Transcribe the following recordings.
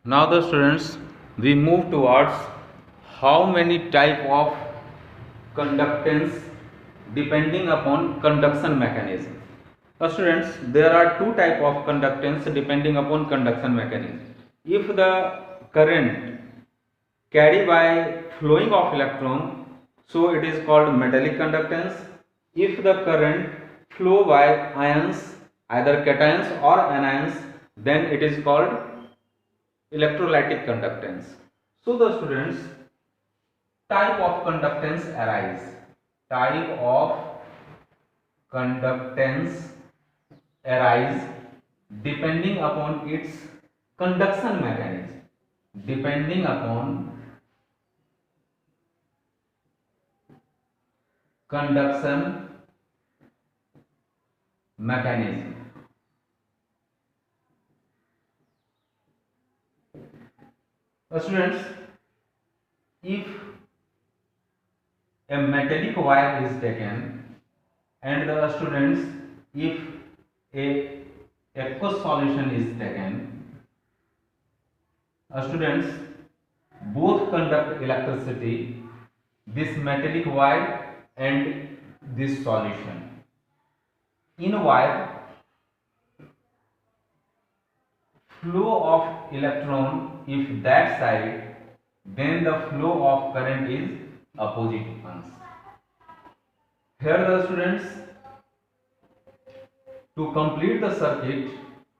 Now the students, we move towards how many type of conductance depending upon conduction mechanism. Students, there are two type of conductance depending upon conduction mechanism. If the current carried by flowing of electron, so it is called metallic conductance. If the current flow by ions, either cations or anions, then it is called electrolytic conductance. So the students, type of conductance arise. Type of conductance arise depending upon its conduction mechanism. Depending upon conduction mechanism. Students, if a metallic wire is taken and the students, if a aqueous solution is taken, students, both conduct electricity, this metallic wire and this solution. In wire, flow of electron, if that side, then the flow of current is opposite ones. Here the students, to complete the circuit,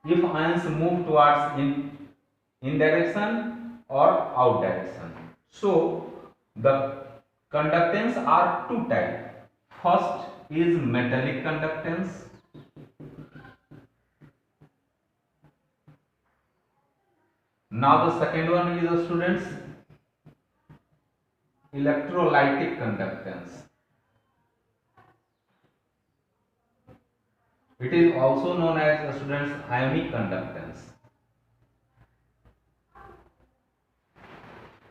if ions move towards in direction or out direction. So the conductance are two types. First is metallic conductance. Now the second one is, students, electrolytic conductance. It is also known as, students, ionic conductance,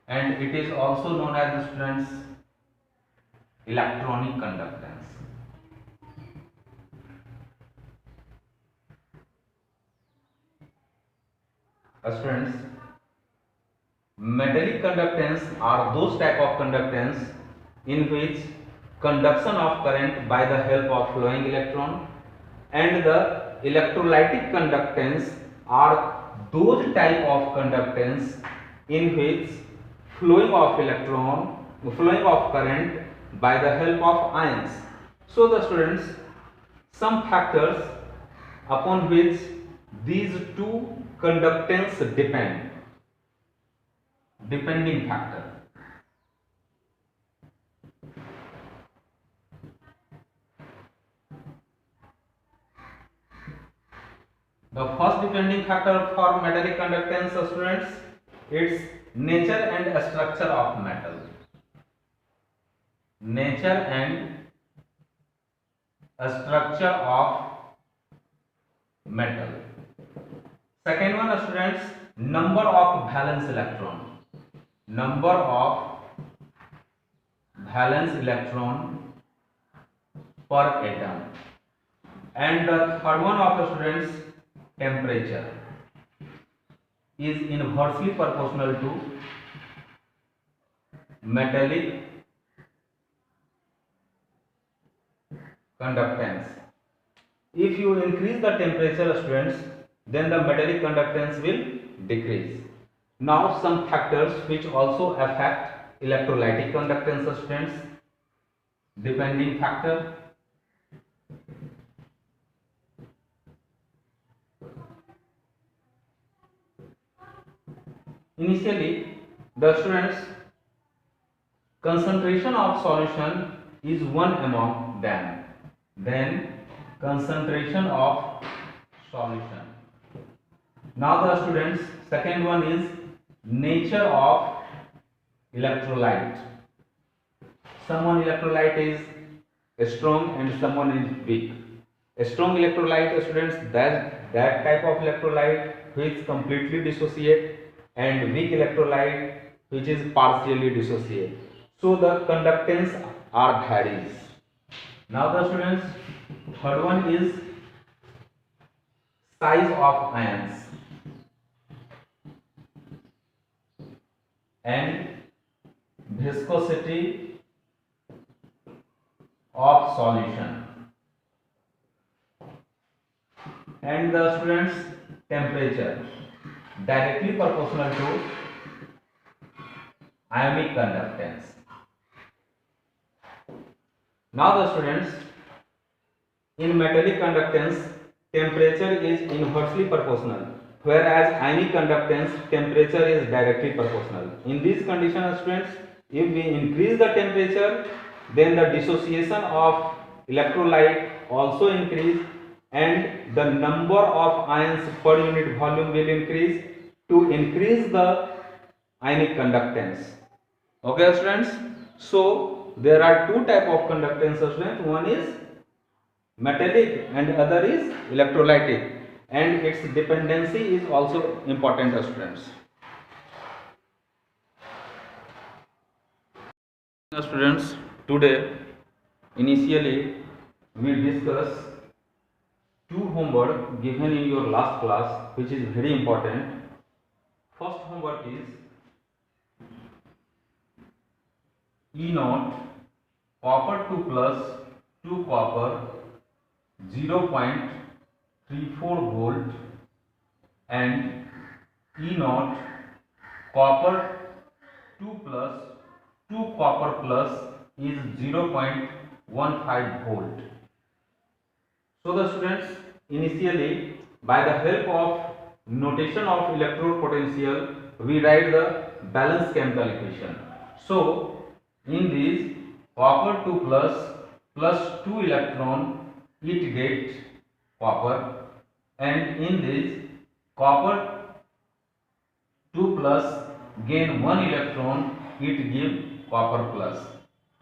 and it is also known as, students, electronic conductance. Students, metallic conductance are those type of conductance in which conduction of current by the help of flowing electron, and the electrolytic conductance are those type of conductance in which flowing of current by the help of ions. So the students, some factors upon which these two conductance depend. Depending factor. The first depending factor for metallic conductance, students, its nature and structure of metal. Nature and structure of metal. Second one, students, number of valence electron. Number of valence electron per atom. And the third one of the students, temperature is inversely proportional to metallic conductance. If you increase the temperature, students, then the metallic conductance will decrease. Now some factors which also affect electrolytic conductance, students. Depending factor. Initially, the students, concentration of solution is one among them. Then concentration of solution. Now the students, second one is nature of electrolyte. Someone electrolyte is strong and someone is weak. A strong electrolyte, students, that type of electrolyte which completely dissociate, and weak electrolyte which is partially dissociate. So the conductance are varies. Now the students, third one is size of ions. and viscosity of solution, and the students temperature directly proportional to ionic conductance. Now the students, in metallic conductance temperature is inversely proportional, whereas ionic conductance temperature is directly proportional. In this condition students, if we increase the temperature, then the dissociation of electrolyte also increase and the number of ions per unit volume will increase to increase the ionic conductance. Okay students, so there are two type of conductance students, one is metallic and other is electrolytic, and its dependency is also important students. Students, today initially we discuss two homework given in your last class, which is very important. First homework is E naught copper 2 plus 2 copper 0.34 volt and E naught copper 2 plus 2 copper plus is 0.15 volt. So the students, initially by the help of notation of electrode potential we write the balanced chemical equation. So in this copper 2 plus 2 electron it gets copper, and in this copper 2 plus gain 1 electron it give copper plus.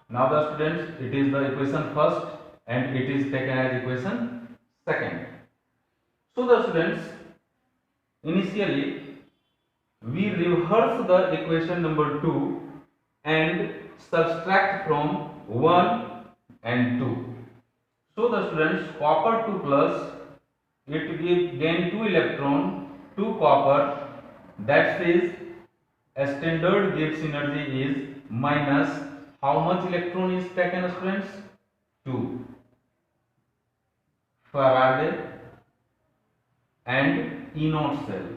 Now the students, it is the equation first and it is taken as equation second. So the students, initially we reverse the equation number 2 and subtract from 1 and 2. So the students, copper 2 plus it give gain 2 electron 2 copper, that is a standard Gibbs energy is minus how much electron is taken students? 2 Faraday and E naught cell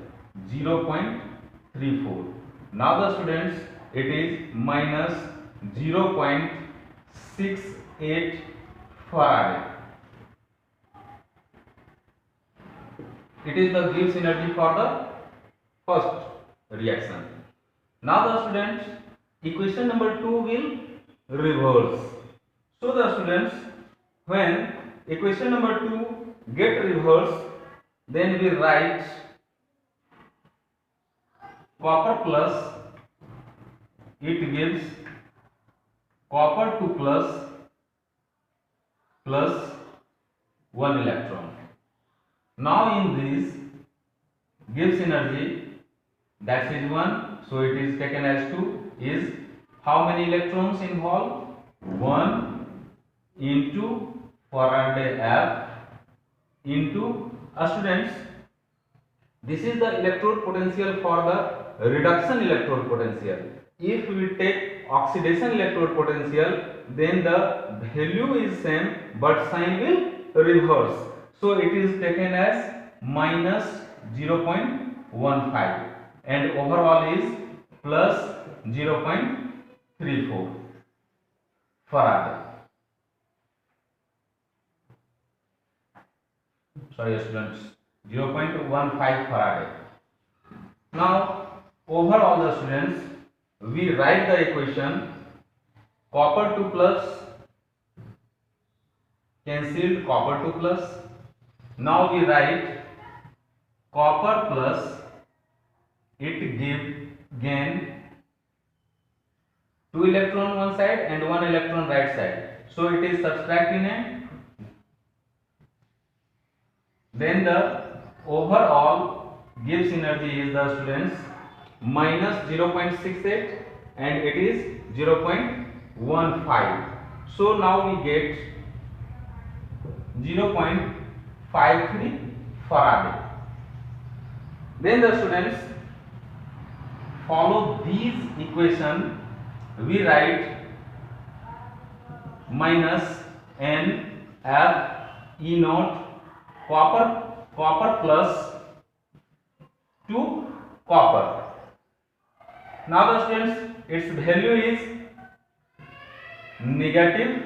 0.34. Now the students, it is minus 0.68 Faraday. It is the Gibbs energy for the first reaction. Now the students, equation number 2 will reverse. So the students, when equation number 2 get reversed, then we write copper plus it gives copper 2 plus 1 electron. Now in this Gibbs energy, that is 1, so it is taken as 2, is how many electrons involved? 1 into Faraday F into students, this is the electrode potential for the reduction electrode potential. If we take oxidation electrode potential, then the value is same but sign will reverse, so it is taken as minus 0.15 and overall is plus 0.34 Faraday. Sorry students, 0.15 Faraday. Now overall the students, we write the equation copper 2 plus cancelled copper 2 plus. Now we write copper plus it give gain 2 electron one side and 1 electron right side, so it is subtract in it. Then the overall Gibbs energy is the students minus 0.68 and it is 0.15. So now we get 0.53 Faraday. Then the students, follow these equation, we write minus N F E naught copper plus 2 copper. Now the students, its value is negative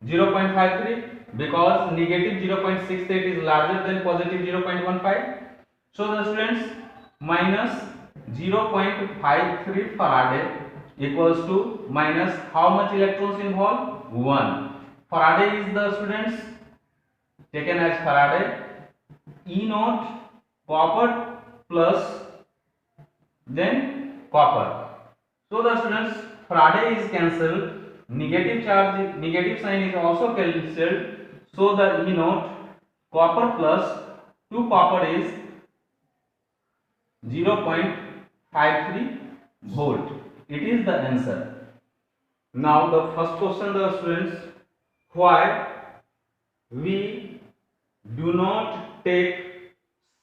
0.53 because negative 0.68 is larger than positive 0.15. So the students, minus 0.53 Faraday equals to minus how much electrons involved? 1. Faraday is the students taken as Faraday. E naught copper plus then copper. So the students, Faraday is cancelled, negative charge, negative sign is also cancelled. So the E naught copper plus 2 copper is 0.53 volt. It is the answer. Now the first question, the students, why we do not take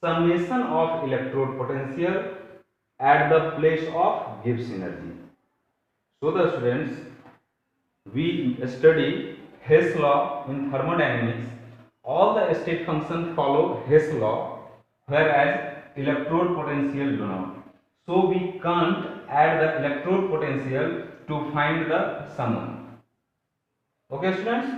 summation of electrode potential at the place of Gibbs energy. So the students, we study Hess law in thermodynamics. All the state functions follow Hess law, whereas electrode potential do not. So we can't add the electrode potential to find the summation. Okay students,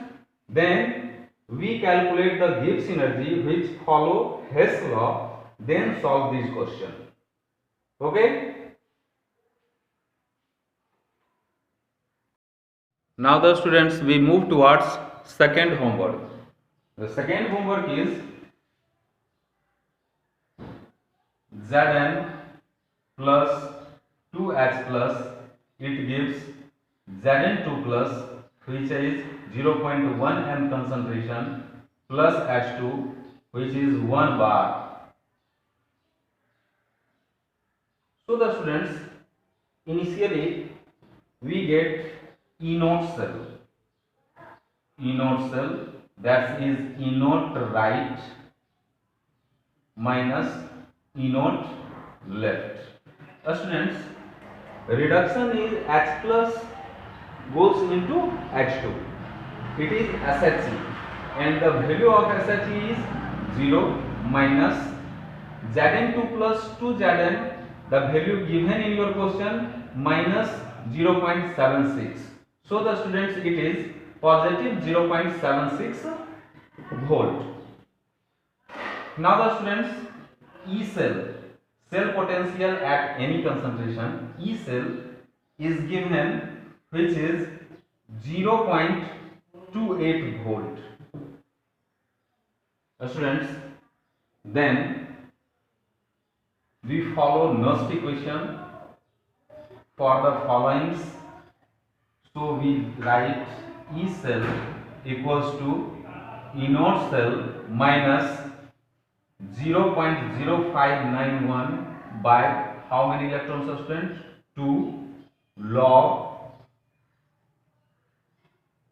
then we calculate the Gibbs energy which follow Hess law, then solve this question. Okay. Now the students, we move towards second homework. The second homework is Zn plus 2H plus, it gives Zn2 plus, which is 0.1 m concentration, plus H2 which is 1 bar. So the students, initially we get E naught cell, that is E naught right minus E naught left. Students, reduction is H plus goes into H2. It is SHE and the value of SHE is 0 minus Zn2 plus 2Zn, the value given in your question, minus 0.76. So the students, it is positive 0.76 volt. Now the students, E cell potential at any concentration, E cell is given which is 0.28 volt. Students, then we follow Nernst equation for the followings. So we write E cell equals to E naught cell minus 0.0591 by how many electrons, students? 2 log,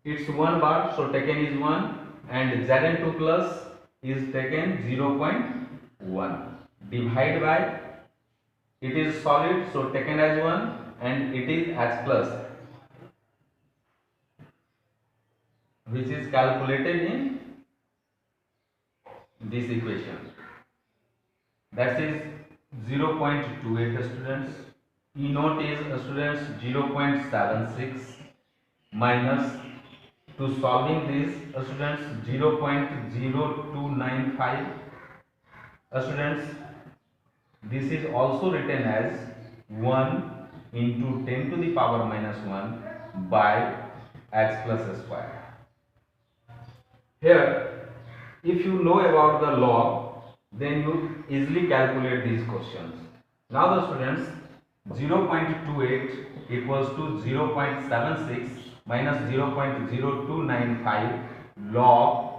it's 1 bar, so taken is 1, and Zn2 plus is taken 0.1, divide by, it is solid, so taken as 1, and it is H plus, which is calculated in this equation, that is 0.28 students. E naught is students 0.76 minus, to solving this students, 0.0295. Students, this is also written as 1 into 10 to the power minus 1 by H plus square. Here, if you know about the log, then you easily calculate these questions. Now the students, 0.28 equals to 0.76 minus 0.0295 log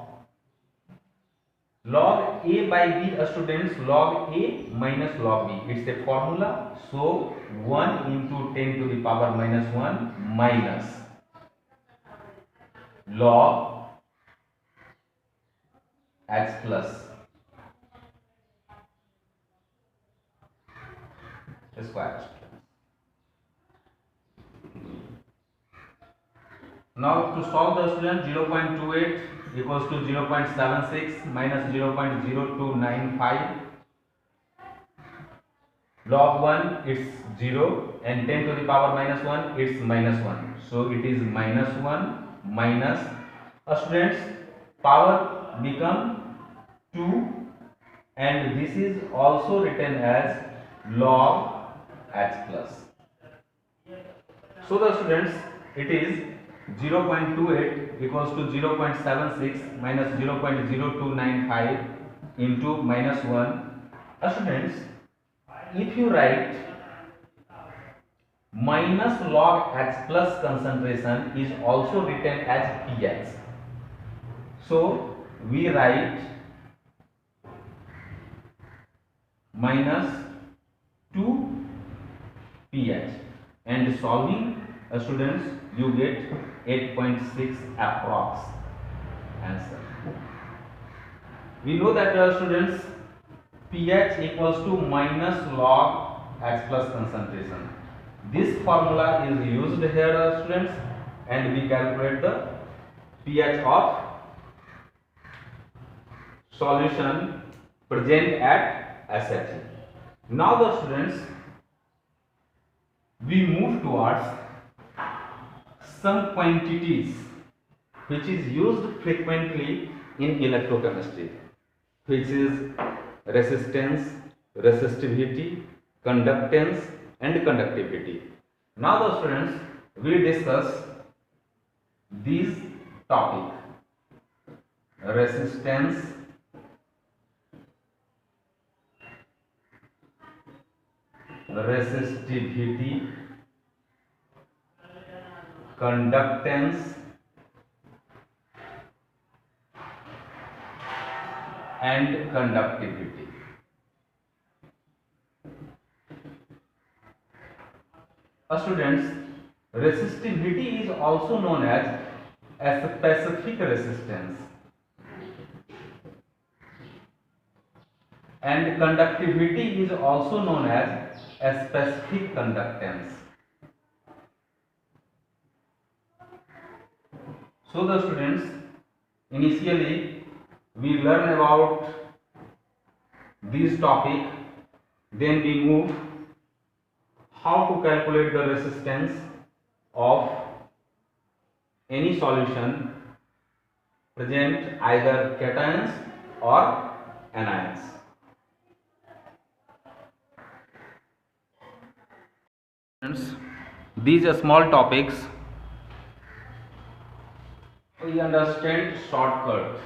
A by B, students, log A minus log B. It's a formula. So 1 into 10 to the power minus 1 minus log H plus square. Now to solve the student, 0.28 equals to 0.76 minus 0.0295. Log 1 it's 0 and 10 to the power minus 1 it's minus 1. So it is minus 1 minus students power become 2 and this is also written as log h plus. So the students it is 0.28 equals to 0.76 minus 0.0295 into minus 1. Students, if you write minus log h plus concentration is also written as pH. So we write minus 2 pH and solving students you get 8.6 approx answer. We know that students pH equals to minus log h plus concentration. This formula is used here students and we calculate the pH of solution present at SHE. Now the students we move towards some quantities which is used frequently in electrochemistry, which is resistance, resistivity, conductance and conductivity. Now the students we discuss these topic: resistance, resistivity, conductance and conductivity. Students, resistivity is also known as a specific resistance and conductivity is also known as a specific conductance. So the students, initially we learn about this topic, then we move how to calculate the resistance of any solution present either cations or anions. These are small topics we understand shortcut.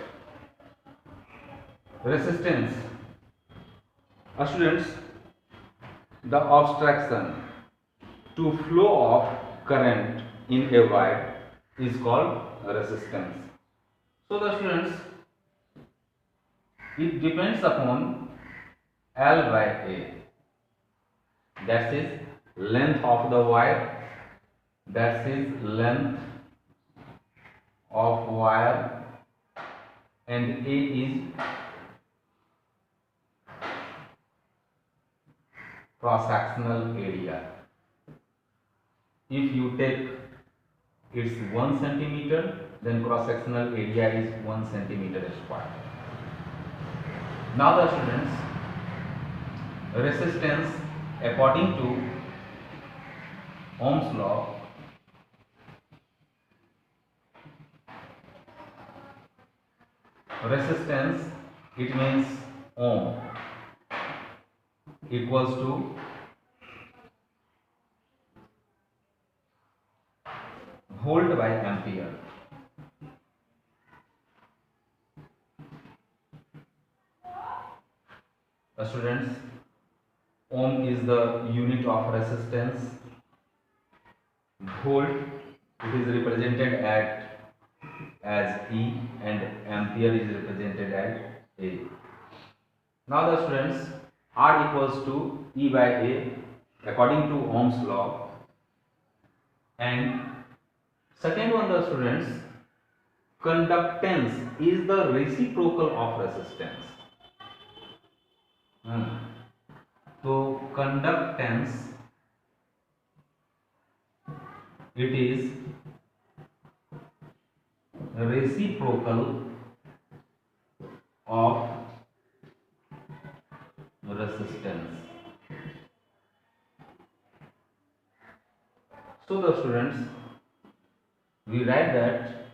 Resistance, students, the obstruction to flow of current in a wire is called resistance. So the students, it depends upon L by A, that is length of the wire, that is length of wire, and A is cross-sectional area. If you take it's 1 centimeter, then cross-sectional area is 1 centimeter square. Now the students, resistance according to Ohm's law, resistance it means ohm equals to volt by ampere. Students, ohm is the unit of resistance, volt it is represented at as E and ampere is represented as A. Now the students, R equals to E by A according to Ohm's law, and second one the students, conductance is the reciprocal of resistance. So conductance it is reciprocal of resistance. So the students, we write that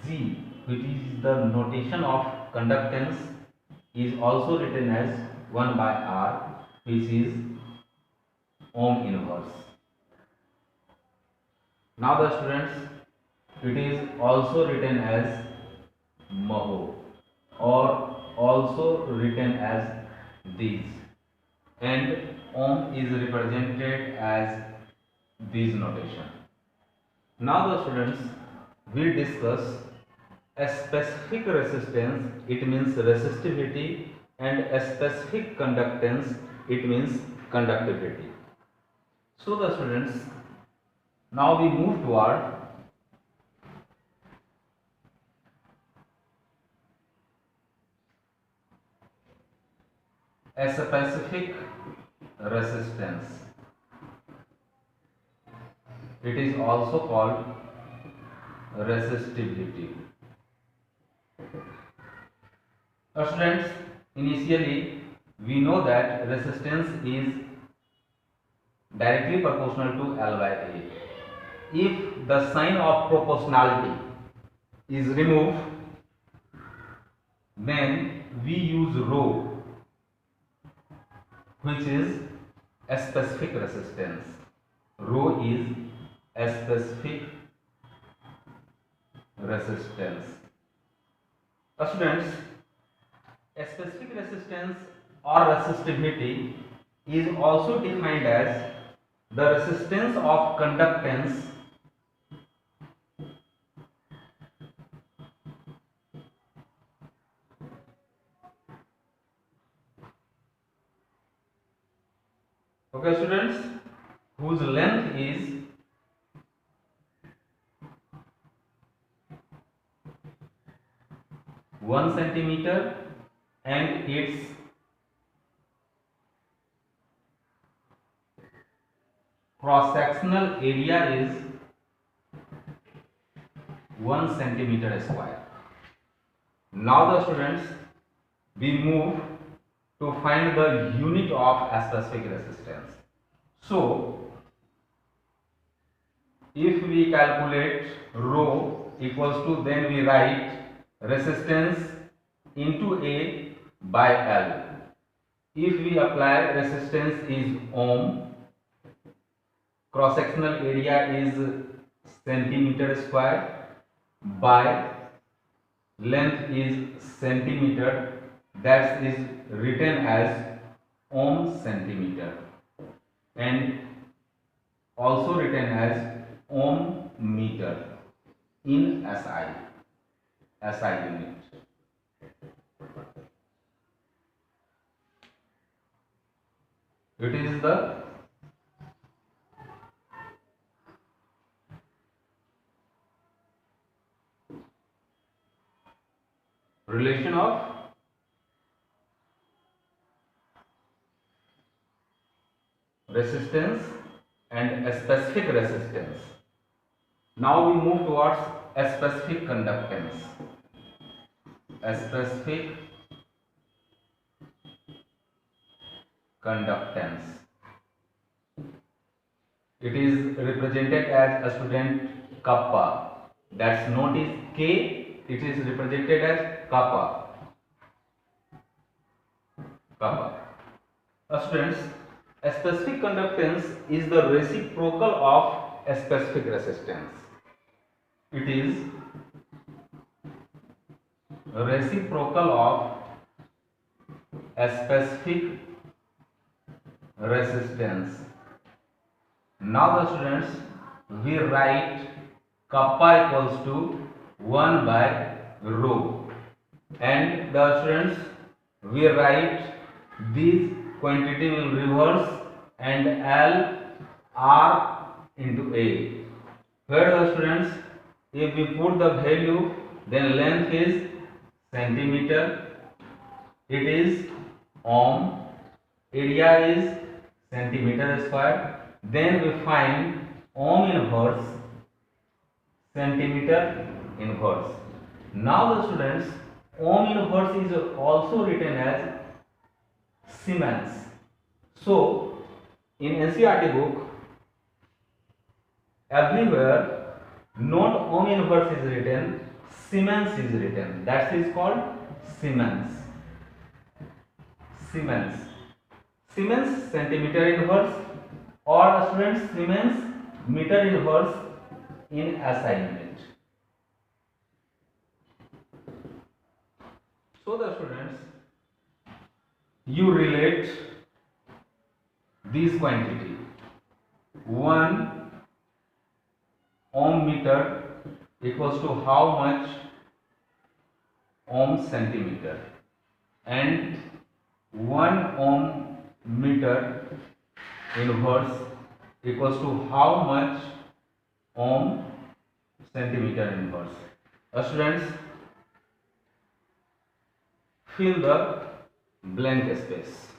G, which is the notation of conductance, is also written as 1 by R, which is ohm inverse. Now the students, it is also written as Mho, or also written as these, and ohm is represented as this notation. Now the students, we discuss a specific resistance, it means resistivity, and a specific conductance, it means conductivity. So the students, now we move toward a specific resistance. It is also called resistivity. Students, initially we know that resistance is directly proportional to L by A. If the sign of proportionality is removed, then we use rho, which is a specific resistance. Rho is a specific resistance. Students, a specific resistance or resistivity is also defined as the resistance of conductance students, whose length is one centimeter and its cross-sectional area is 1 centimeter square. Now the students, we move to find the unit of a specific resistance. So if we calculate rho equals to, then we write resistance into A by L. If we apply resistance is ohm, cross-sectional area is centimeter square, by length is centimeter, that is written as ohm centimeter, and also written as ohm meter in SI unit. It is the relation of resistance and a specific resistance. Now we move towards a specific conductance. A specific conductance. It is represented as a student kappa. That's note is K. It is represented as kappa. Kappa. Students, a specific conductance is the reciprocal of a specific resistance. It is reciprocal of a specific resistance. Now the students, we write kappa equals to 1 by rho, and the students, we write this quantity will reverse and L R into A, where the students, if we put the value, then length is centimeter, it is ohm, area is centimeter square, then we find ohm inverse, centimeter inverse. Now the students, ohm inverse is also written as Siemens. So in NCERT book, everywhere not ohm inverse is written, Siemens is written. That is called Siemens. Siemens. Siemens centimeter inverse, or students Siemens meter inverse in SI unit. So the students, you relate this quantity. 1 ohm meter equals to how much ohm centimeter, and 1 ohm meter inverse equals to how much ohm centimeter inverse. Students, fill the blank space.